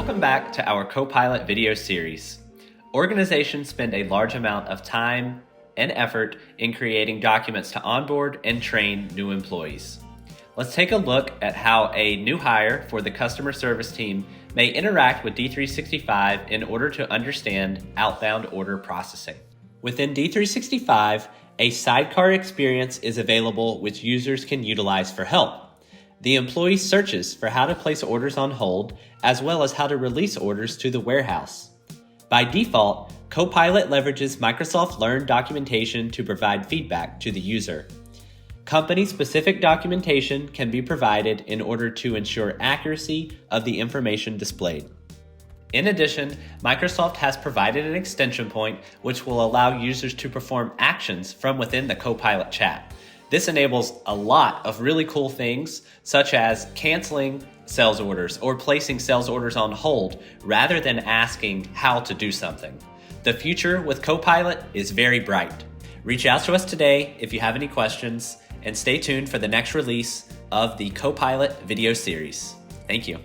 Welcome back to our Copilot video series. Organizations spend a large amount of time and effort in creating documents to onboard and train new employees. Let's take a look at how a new hire for the customer service team may interact with D365 in order to understand outbound order processing. Within D365, a sidecar experience is available which users can utilize for help. The employee searches for how to place orders on hold, as well as how to release orders to the warehouse. By default, Copilot leverages Microsoft Learn documentation to provide feedback to the user. Company-specific documentation can be provided in order to ensure accuracy of the information displayed. In addition, Microsoft has provided an extension point which will allow users to perform actions from within the Copilot chat. This enables a lot of really cool things, such as canceling sales orders or placing sales orders on hold rather than asking how to do something. The future with Copilot is very bright. Reach out to us today if you have any questions, and stay tuned for the next release of the Copilot video series. Thank you.